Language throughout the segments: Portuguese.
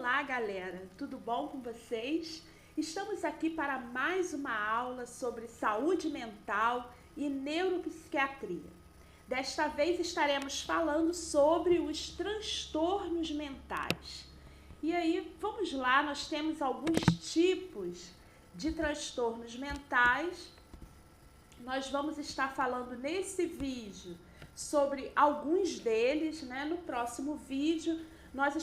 Olá, galera! Tudo bom com vocês? Estamos aqui para mais uma aula sobre saúde mental e neuropsiquiatria. Desta vez estaremos falando sobre os transtornos mentais. E aí, vamos lá, nós temos alguns tipos de transtornos mentais. Nós vamos estar falando nesse vídeo sobre alguns deles, né? No próximo vídeo nós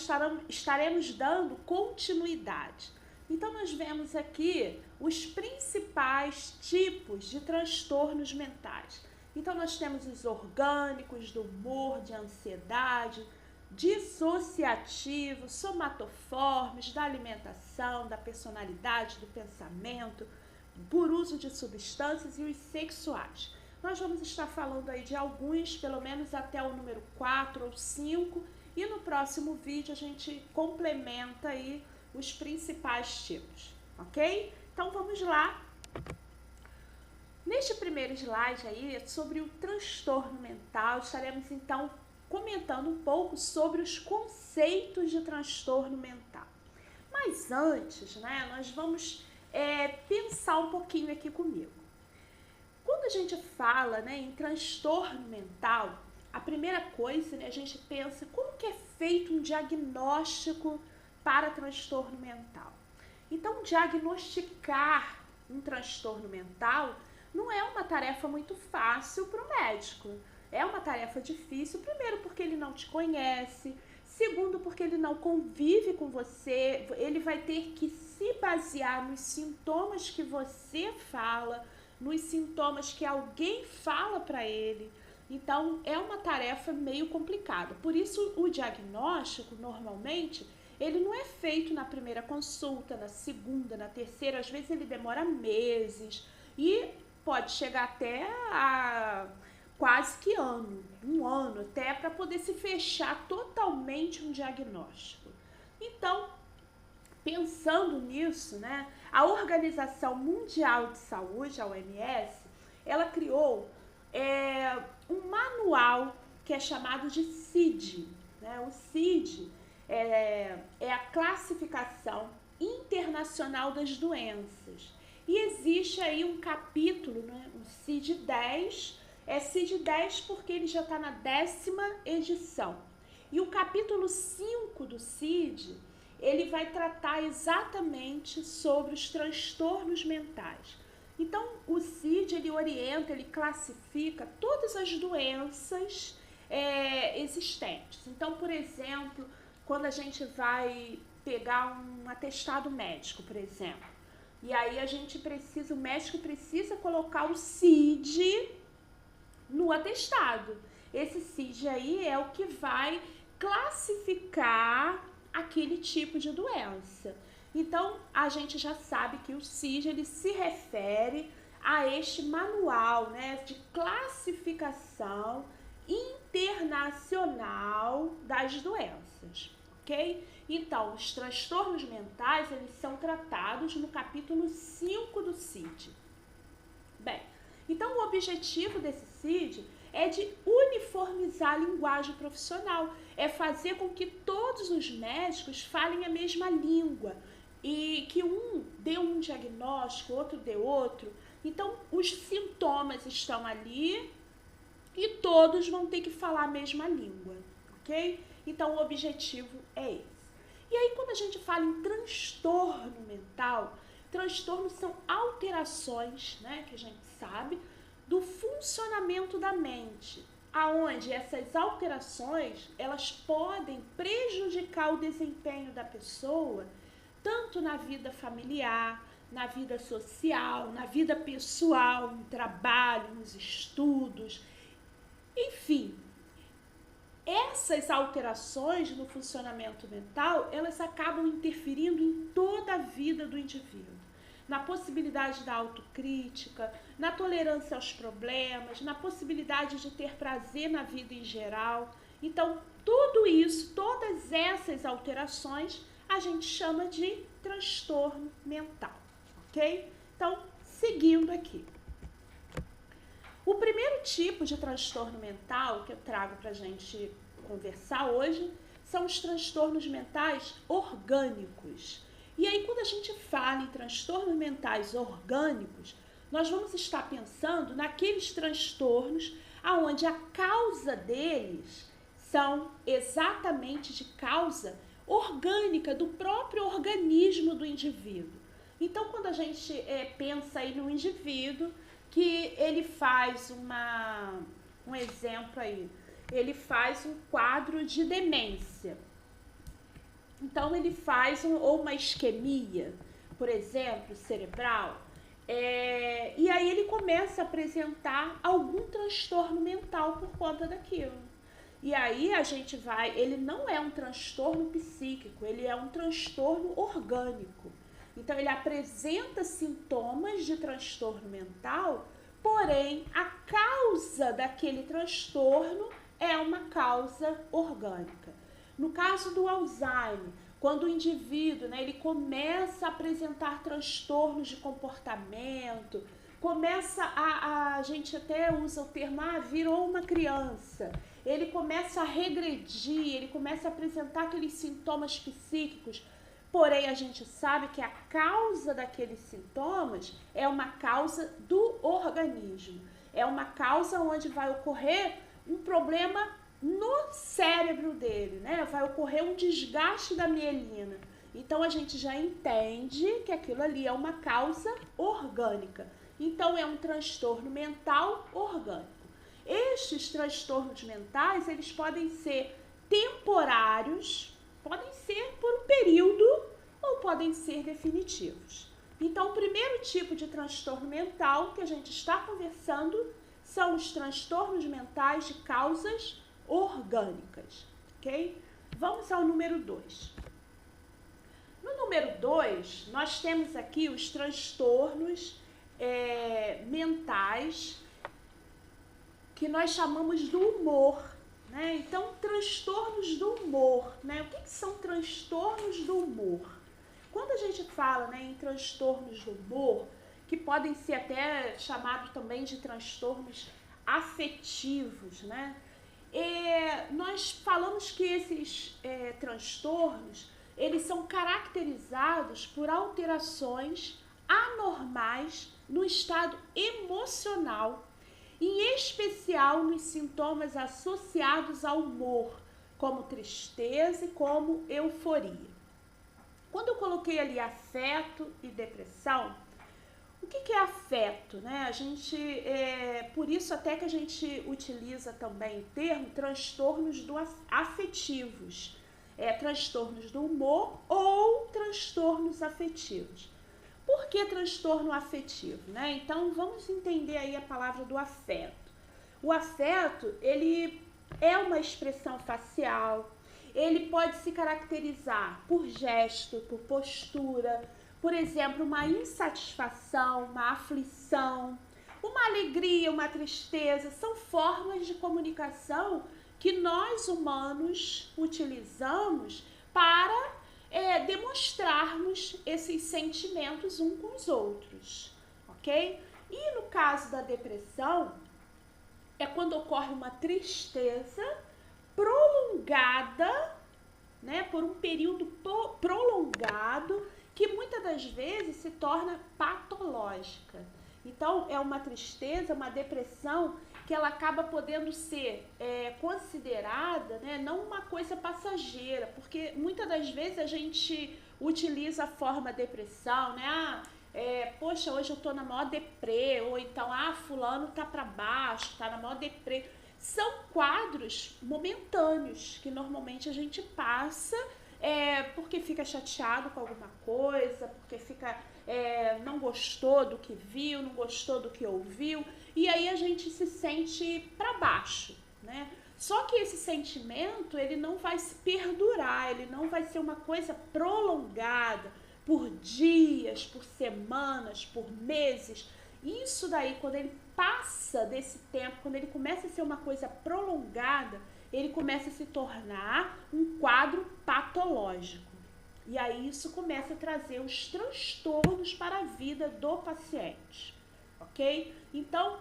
estaremos dando continuidade. Então nós vemos aqui os principais tipos de transtornos mentais. Então nós temos os orgânicos, do humor, de ansiedade, dissociativos, somatoformes, da alimentação, da personalidade, do pensamento, por uso de substâncias e os sexuais. Nós vamos estar falando aí de alguns, pelo menos até o número 4 ou 5, e no próximo vídeo a gente complementa aí os principais tipos, ok? Então vamos lá. Neste primeiro slide aí, sobre o transtorno mental, estaremos então comentando um pouco sobre os conceitos de transtorno mental. Mas antes, né, nós vamos pensar um pouquinho aqui comigo. Quando a gente fala, né, em transtorno mental, a primeira coisa, né, a gente pensa como que é feito um diagnóstico para transtorno mental. Então, diagnosticar um transtorno mental não é uma tarefa muito fácil para o médico. É uma tarefa difícil, primeiro porque ele não te conhece, segundo porque ele não convive com você, ele vai ter que se basear nos sintomas que você fala, nos sintomas que alguém fala para ele. Então, é uma tarefa meio complicada. Por isso, o diagnóstico, normalmente, ele não é feito na primeira consulta, na segunda, na terceira. Às vezes, ele demora meses e pode chegar até a quase que um ano até, para poder se fechar totalmente um diagnóstico. Então, pensando nisso, né, a Organização Mundial de Saúde, a OMS, ela criou um manual que é chamado de CID. Né? O CID é a classificação internacional das doenças. E existe aí um capítulo, né? O CID-10, CID-10 porque ele já está na 10ª edição. E o capítulo 5 do CID, ele vai tratar exatamente sobre os transtornos mentais. Então, o CID, ele orienta, ele classifica todas as doenças existentes. Então, por exemplo, quando a gente vai pegar um atestado médico, por exemplo, e aí o médico precisa colocar o CID no atestado. Esse CID aí é o que vai classificar aquele tipo de doença. Então, a gente já sabe que o CID, ele se refere a este manual, né, de classificação internacional das doenças, ok? Então, os transtornos mentais, eles são tratados no capítulo 5 do CID. Bem, então o objetivo desse CID é de uniformizar a linguagem profissional, é fazer com que todos os médicos falem a mesma língua e que um dê um diagnóstico, outro dê outro. Então, os sintomas estão ali e todos vão ter que falar a mesma língua, ok? Então, o objetivo é esse. E aí, quando a gente fala em transtorno mental, transtornos são alterações, né, que a gente sabe, do funcionamento da mente, aonde essas alterações, elas podem prejudicar o desempenho da pessoa, tanto na vida familiar, na vida social, na vida pessoal, no trabalho, nos estudos, enfim. Essas alterações no funcionamento mental, elas acabam interferindo em toda a vida do indivíduo. Na possibilidade da autocrítica, na tolerância aos problemas, na possibilidade de ter prazer na vida em geral. Então, tudo isso, todas essas alterações, a gente chama de transtorno mental, ok? Então, seguindo aqui. O primeiro tipo de transtorno mental que eu trago para a gente conversar hoje são os transtornos mentais orgânicos. E aí, quando a gente fala em transtornos mentais orgânicos, nós vamos estar pensando naqueles transtornos onde a causa deles são exatamente de causa orgânica do próprio organismo do indivíduo. Então, quando a gente pensa aí no indivíduo que ele faz um exemplo aí, ele faz um quadro de demência. Então, ele faz ou uma isquemia, por exemplo, cerebral, e aí ele começa a apresentar algum transtorno mental por conta daquilo. E aí a gente ele não é um transtorno psíquico, ele é um transtorno orgânico. Então, ele apresenta sintomas de transtorno mental, porém, a causa daquele transtorno é uma causa orgânica. No caso do Alzheimer, quando o indivíduo, ele começa a apresentar transtornos de comportamento, começa a gente até usa o termo, virou uma criança, ele começa a regredir, ele começa a apresentar aqueles sintomas psíquicos, porém a gente sabe que a causa daqueles sintomas é uma causa do organismo, é uma causa onde vai ocorrer um problema no cérebro dele, vai ocorrer um desgaste da mielina. Então, a gente já entende que aquilo ali é uma causa orgânica. Então, é um transtorno mental orgânico. Estes transtornos mentais, eles podem ser temporários, podem ser por um período ou podem ser definitivos. Então, o primeiro tipo de transtorno mental que a gente está conversando são os transtornos mentais de causas orgânicas, ok? Vamos ao número 2. No número 2, nós temos aqui os transtornos mentais que nós chamamos do humor, Então, transtornos do humor, O que são transtornos do humor? Quando a gente fala, em transtornos do humor, que podem ser até chamados também de transtornos afetivos, nós falamos que esses transtornos, eles são caracterizados por alterações anormais no estado emocional, em especial nos sintomas associados ao humor, como tristeza e como euforia. Quando eu coloquei ali afeto e depressão, o que é afeto, A gente, por isso até que a gente utiliza também o termo transtornos afetivos, transtornos do humor ou transtornos afetivos. Por que transtorno afetivo, Então, vamos entender aí a palavra do afeto. O afeto, ele é uma expressão facial, ele pode se caracterizar por gesto, por postura, por exemplo, uma insatisfação, uma aflição, uma alegria, uma tristeza, são formas de comunicação que nós humanos utilizamos para demonstrarmos esses sentimentos uns com os outros, ok? E no caso da depressão, é quando ocorre uma tristeza prolongada, por um período prolongado, que muitas das vezes se torna patológica. Então, é uma tristeza, uma depressão, que ela acaba podendo ser considerada, não uma coisa passageira, porque muitas das vezes a gente utiliza a forma depressão, poxa, hoje eu tô na maior deprê, ou então, fulano tá para baixo, tá na maior deprê. São quadros momentâneos que normalmente a gente passa porque fica chateado com alguma coisa, porque não gostou do que viu, não gostou do que ouviu, e aí a gente se sente para baixo, Só que esse sentimento, ele não vai se perdurar, ele não vai ser uma coisa prolongada por dias, por semanas, por meses. Isso daí, quando ele passa desse tempo, quando ele começa a ser uma coisa prolongada, ele começa a se tornar um quadro patológico. E aí isso começa a trazer os transtornos para a vida do paciente, ok? Então,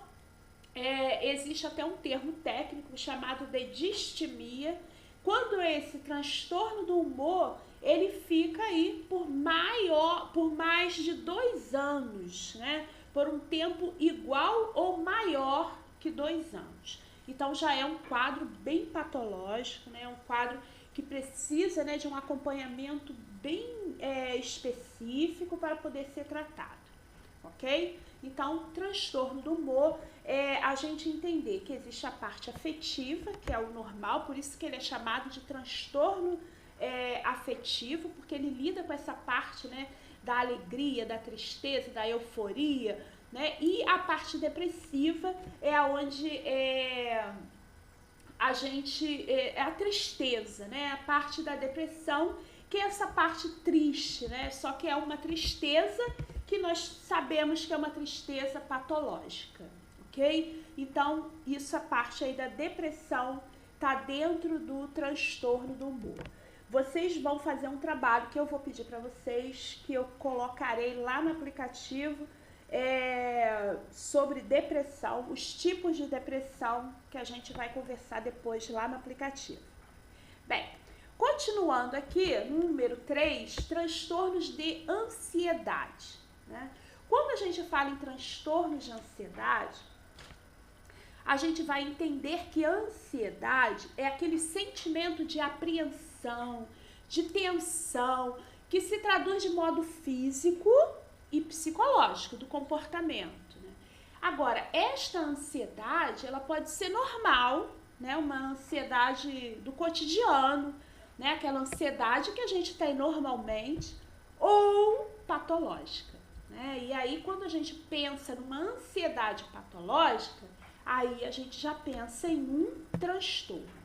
existe até um termo técnico chamado de distimia, quando esse transtorno do humor, ele fica aí por mais de 2 anos, né? Por um tempo igual ou maior que 2 anos. Então já é um quadro bem patológico, né? Um quadro que precisa, né, de um acompanhamento bem específico para poder ser tratado, ok? Então, transtorno do humor é a gente entender que existe a parte afetiva, que é o normal, por isso que ele é chamado de transtorno afetivo, porque ele lida com essa parte, né, da alegria, da tristeza, da euforia, né? E a parte depressiva é onde a gente é a tristeza, né? A parte da depressão, que é essa parte triste, né? Só que é uma tristeza que nós sabemos que é uma tristeza patológica, ok? Então, isso, a parte aí da depressão tá dentro do transtorno do humor. Vocês vão fazer um trabalho que eu vou pedir para vocês, que eu colocarei lá no aplicativo, sobre depressão, os tipos de depressão, que a gente vai conversar depois lá no aplicativo. Bem, continuando aqui, número 3, transtornos de ansiedade, né? Quando a gente fala em transtornos de ansiedade, a gente vai entender que a ansiedade é aquele sentimento de apreensão, de tensão, que se traduz de modo físico e psicológico do comportamento, né? Agora, esta ansiedade, ela pode ser normal, né? Uma ansiedade do cotidiano, né? Aquela ansiedade que a gente tem normalmente, ou patológica, né? E aí, quando a gente pensa numa ansiedade patológica, aí a gente já pensa em um transtorno.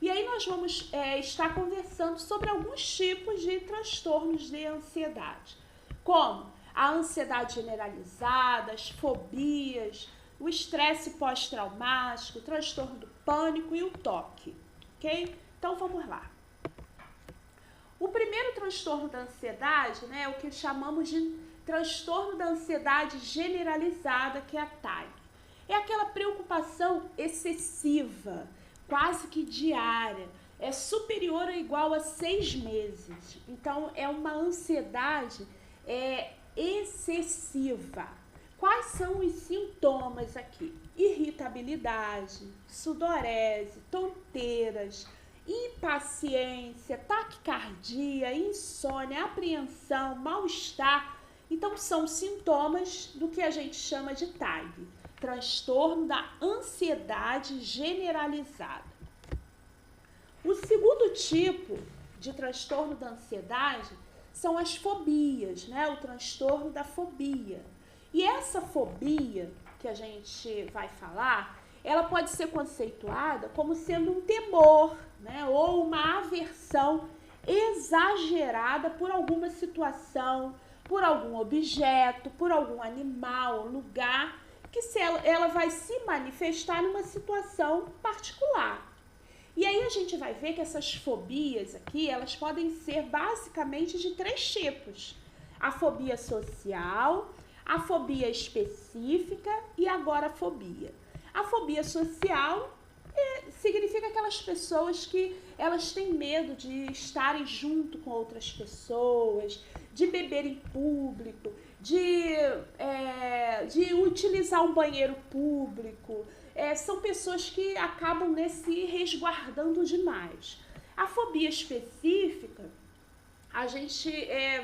E aí nós vamos estar conversando sobre alguns tipos de transtornos de ansiedade, como a ansiedade generalizada, as fobias, o estresse pós-traumático, o transtorno do pânico e o toque, ok? Então vamos lá. O primeiro transtorno da ansiedade, né, é o que chamamos de transtorno da ansiedade generalizada, que é a TAG. É aquela preocupação excessiva, quase que diária, é superior ou igual a 6 meses. Então, é uma ansiedade excessiva. Quais são os sintomas aqui? Irritabilidade, sudorese, tonteiras, impaciência, taquicardia, insônia, apreensão, mal-estar. Então, são sintomas do que a gente chama de TAG, transtorno da ansiedade generalizada. O segundo tipo de transtorno da ansiedade são as fobias, né? O transtorno da fobia. E essa fobia que a gente vai falar, ela pode ser conceituada como sendo um temor, né? Ou uma aversão exagerada por alguma situação, por algum objeto, por algum animal, lugar, que ela vai se manifestar numa situação particular. E aí a gente vai ver que essas fobias aqui, elas podem ser basicamente de 3 tipos. A fobia social, a fobia específica e a agorafobia. A fobia social significa aquelas pessoas que elas têm medo de estarem junto com outras pessoas, de beber em público, de utilizar um banheiro público. São pessoas que acabam se resguardando demais. A fobia específica, a gente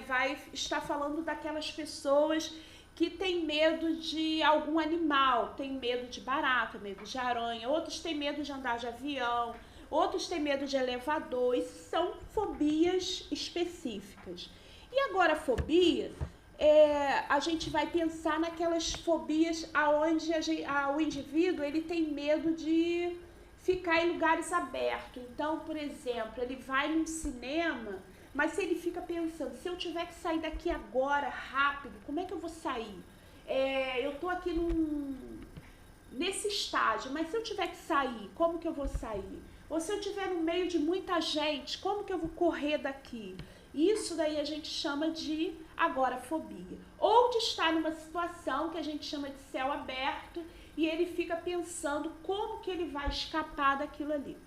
vai estar falando daquelas pessoas que têm medo de algum animal, tem medo de barata, medo de aranha, outros têm medo de andar de avião, outros têm medo de elevador. Isso são fobias específicas. E agora a fobia, a gente vai pensar naquelas fobias onde o indivíduo ele tem medo de ficar em lugares abertos. Então, por exemplo, ele vai num cinema, mas se ele fica pensando, se eu tiver que sair daqui agora, rápido, como é que eu vou sair? Eu tô aqui nesse estágio, mas se eu tiver que sair, como que eu vou sair? Ou se eu estiver no meio de muita gente, como que eu vou correr daqui? Isso daí a gente chama de agorafobia. Ou de estar numa situação que a gente chama de céu aberto e ele fica pensando como que ele vai escapar daquilo ali.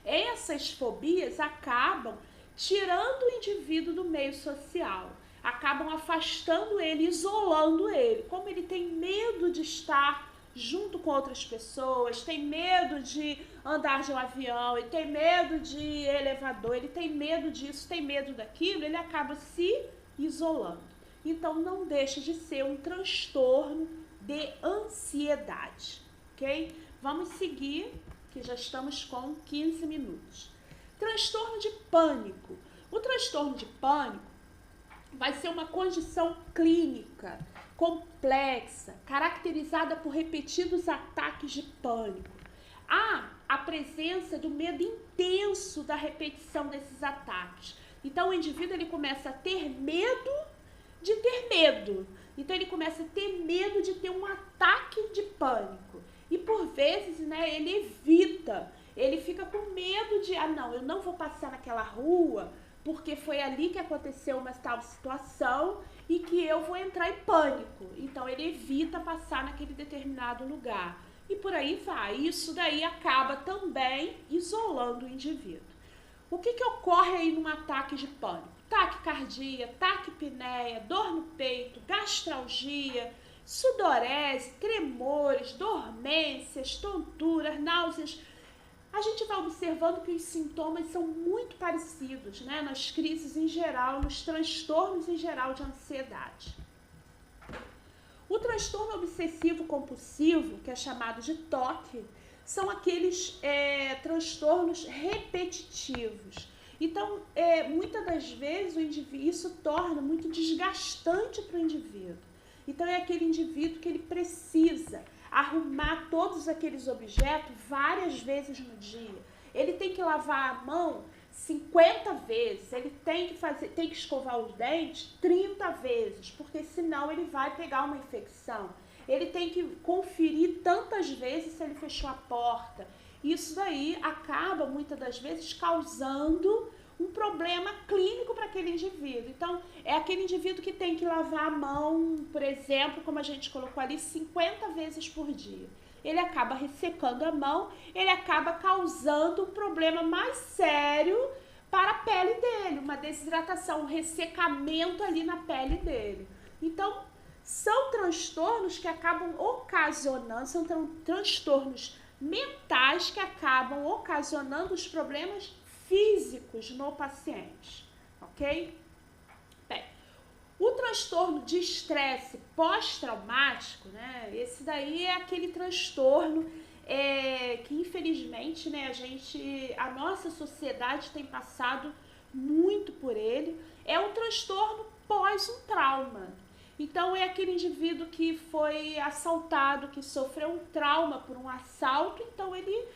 Essas fobias acabam tirando o indivíduo do meio social, acabam afastando ele, isolando ele. Como ele tem medo de estar junto com outras pessoas, tem medo de andar de um avião, ele tem medo de elevador, ele tem medo disso, tem medo daquilo, ele acaba se isolando. Então, não deixa de ser um transtorno de ansiedade, ok? Vamos seguir, que já estamos com 15 minutos. Transtorno de pânico. O transtorno de pânico vai ser uma condição clínica complexa, caracterizada por repetidos ataques de pânico. Há a presença do medo intenso da repetição desses ataques. Então, o indivíduo ele começa a ter medo de ter medo. Então, ele começa a ter medo de ter um ataque de pânico. E, por vezes, né, ele evita, ele fica com medo de, não, eu não vou passar naquela rua, porque foi ali que aconteceu uma tal situação e que eu vou entrar em pânico. Então, ele evita passar naquele determinado lugar. E por aí vai. Isso daí acaba também isolando o indivíduo. O que ocorre aí num ataque de pânico? Taquicardia, taquipneia, dor no peito, gastralgia, sudorese, tremores, dormências, tonturas, náuseas. A gente vai observando que os sintomas são muito parecidos, né, nas crises em geral, nos transtornos em geral de ansiedade. O transtorno obsessivo compulsivo, que é chamado de TOC, são aqueles transtornos repetitivos. Então, muitas das vezes, isso torna muito desgastante para o indivíduo. Então, é aquele indivíduo que ele precisa arrumar todos aqueles objetos várias vezes no dia. Ele tem que lavar a mão 50 vezes, ele tem que escovar os dentes 30 vezes, porque senão ele vai pegar uma infecção. Ele tem que conferir tantas vezes se ele fechou a porta. Isso daí acaba, muitas das vezes, causando um problema clínico para aquele indivíduo. Então, é aquele indivíduo que tem que lavar a mão, por exemplo, como a gente colocou ali, 50 vezes por dia. Ele acaba ressecando a mão, ele acaba causando um problema mais sério para a pele dele, uma desidratação, um ressecamento ali na pele dele. Então, são transtornos que acabam ocasionando, são transtornos mentais que acabam ocasionando os problemas físicos no paciente, ok? Bem, o transtorno de estresse pós-traumático, né? Esse daí é aquele transtorno que infelizmente, né, a nossa sociedade tem passado muito por ele. É um transtorno pós um trauma. Então, é aquele indivíduo que foi assaltado, que sofreu um trauma por um assalto, então ele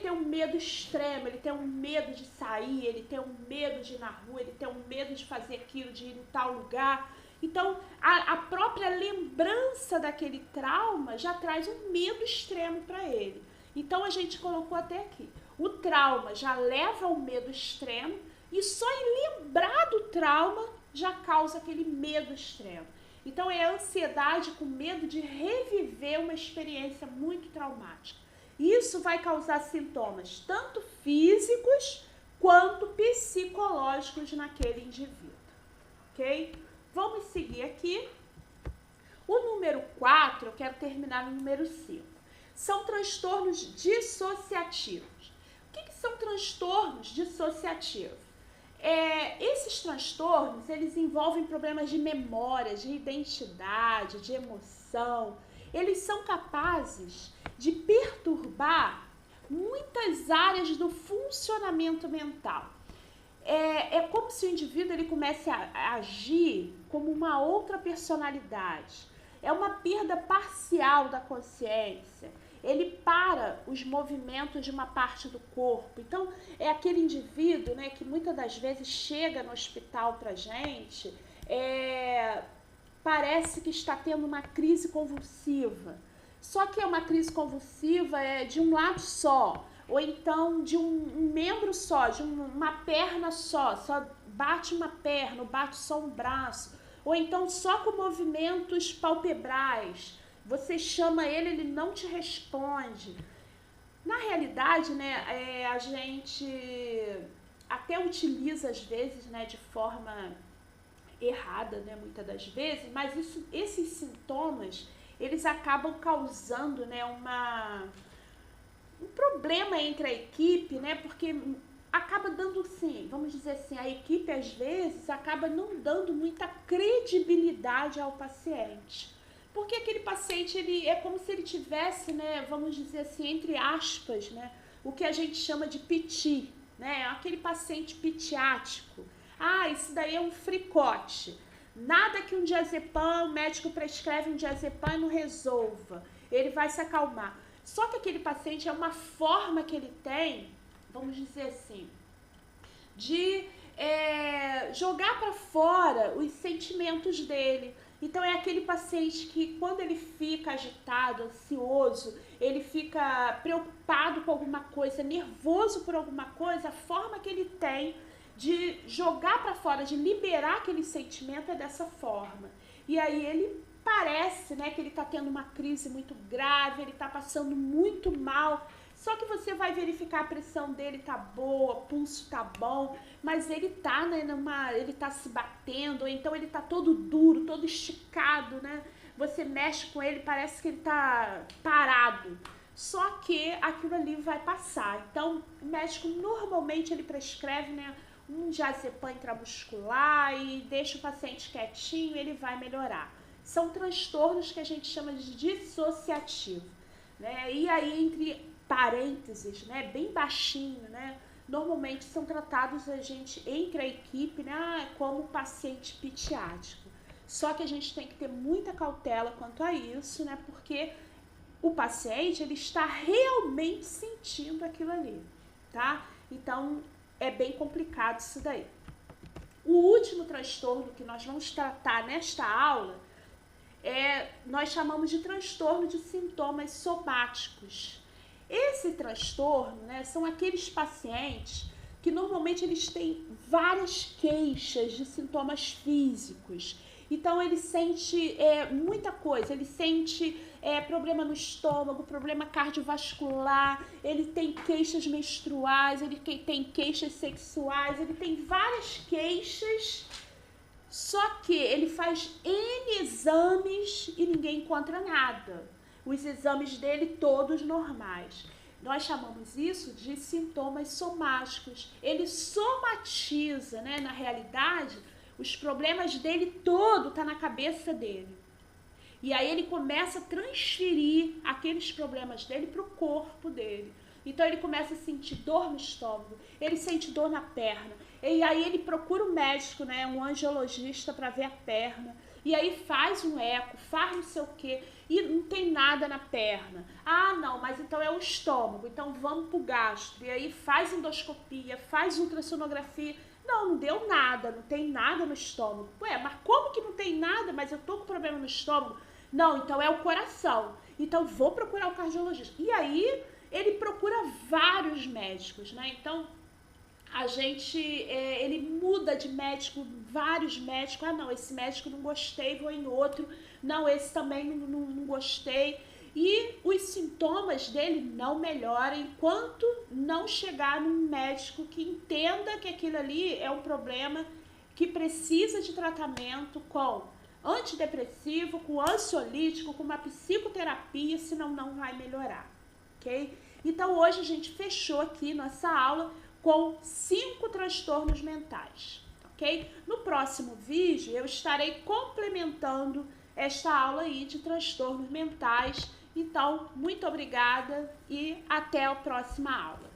tem um medo extremo, ele tem um medo de sair, ele tem um medo de ir na rua, ele tem um medo de fazer aquilo, de ir em tal lugar. Então, a própria lembrança daquele trauma já traz um medo extremo para ele. Então, a gente colocou até aqui. O trauma já leva ao medo extremo e só em lembrar do trauma já causa aquele medo extremo. Então, é a ansiedade com medo de reviver uma experiência muito traumática. Isso vai causar sintomas tanto físicos quanto psicológicos naquele indivíduo, ok? Vamos seguir aqui. O número 4, eu quero terminar no número 5. São transtornos dissociativos. O que são transtornos dissociativos? Esses transtornos, eles envolvem problemas de memória, de identidade, de emoção. Eles são capazes de perturbar muitas áreas do funcionamento mental. É como se o indivíduo ele comece a agir como uma outra personalidade. É uma perda parcial da consciência. Ele para os movimentos de uma parte do corpo. Então, é aquele indivíduo, né, que muitas das vezes chega no hospital pra gente, parece que está tendo uma crise convulsiva. Só que é uma crise convulsiva de um lado só, ou então de um membro só, de uma perna só bate uma perna, ou bate só um braço, ou então só com movimentos palpebrais. Você chama ele não te responde. Na realidade, né, a gente até utiliza às vezes, né, de forma errada, né, muitas das vezes, mas esses sintomas, eles acabam causando, né, um problema entre a equipe, né, porque acaba dando, sim, vamos dizer assim, a equipe às vezes acaba não dando muita credibilidade ao paciente. Porque aquele paciente, ele é como se ele tivesse, né, vamos dizer assim, entre aspas, né, o que a gente chama de piti, né, aquele paciente pitiático. Ah, isso daí é um fricote. Nada que um diazepam, o médico prescreve um diazepam e não resolva. Ele vai se acalmar. Só que aquele paciente é uma forma que ele tem, vamos dizer assim, de jogar para fora os sentimentos dele. Então é aquele paciente que quando ele fica agitado, ansioso, ele fica preocupado com alguma coisa, nervoso por alguma coisa, a forma que ele tem de jogar para fora, de liberar aquele sentimento é dessa forma. E aí ele parece, né, que ele está tendo uma crise muito grave, ele está passando muito mal. Só que você vai verificar a pressão dele tá boa, o pulso tá bom, mas ele tá, né, ele tá se batendo, ou então ele tá todo duro, todo esticado, né? Você mexe com ele, parece que ele tá parado. Só que aquilo ali vai passar. Então, o médico normalmente ele prescreve, né, um diazepam intramuscular e deixa o paciente quietinho, ele vai melhorar. São transtornos que a gente chama de dissociativo, né? E aí, entre parênteses, né, bem baixinho, né, normalmente são tratados entre a equipe, né, como paciente pitiático. Só que a gente tem que ter muita cautela quanto a isso, né, porque o paciente, ele está realmente sentindo aquilo ali, tá? Então, é bem complicado isso daí. O último transtorno que nós vamos tratar nesta aula nós chamamos de transtorno de sintomas somáticos. Esse transtorno, né, são aqueles pacientes que normalmente eles têm várias queixas de sintomas físicos. Então ele sente muita coisa, ele sente problema no estômago, problema cardiovascular, ele tem queixas menstruais, ele tem queixas sexuais, ele tem várias queixas. Só que ele faz N exames e ninguém encontra nada. Os exames dele todos normais. Nós chamamos isso de sintomas somáticos. Ele somatiza, né? Na realidade, os problemas dele todo tá na cabeça dele. E aí ele começa a transferir aqueles problemas dele para o corpo dele. Então ele começa a sentir dor no estômago, ele sente dor na perna. E aí ele procura um médico, né, um angiologista para ver a perna. E aí faz um eco, faz não sei o quê, e não tem nada na perna. Ah, não, mas então é o estômago, então vamos pro gastro. E aí faz endoscopia, faz ultrassonografia. Não deu nada, não tem nada no estômago. Ué, mas como que não tem nada, mas eu tô com problema no estômago? Não, então é o coração. Então vou procurar o cardiologista. E aí ele procura vários médicos, né? Então ele muda de médico, vários médicos. Ah, não, esse médico não gostei, vou em outro. Não, esse também não gostei. E os sintomas dele não melhoram enquanto não chegar num médico que entenda que aquilo ali é um problema que precisa de tratamento com antidepressivo, com ansiolítico, com uma psicoterapia, senão não vai melhorar, ok? Então hoje a gente fechou aqui nossa aula com 5 transtornos mentais, ok? No próximo vídeo eu estarei complementando esta aula aí de transtornos mentais. Então, muito obrigada e até a próxima aula.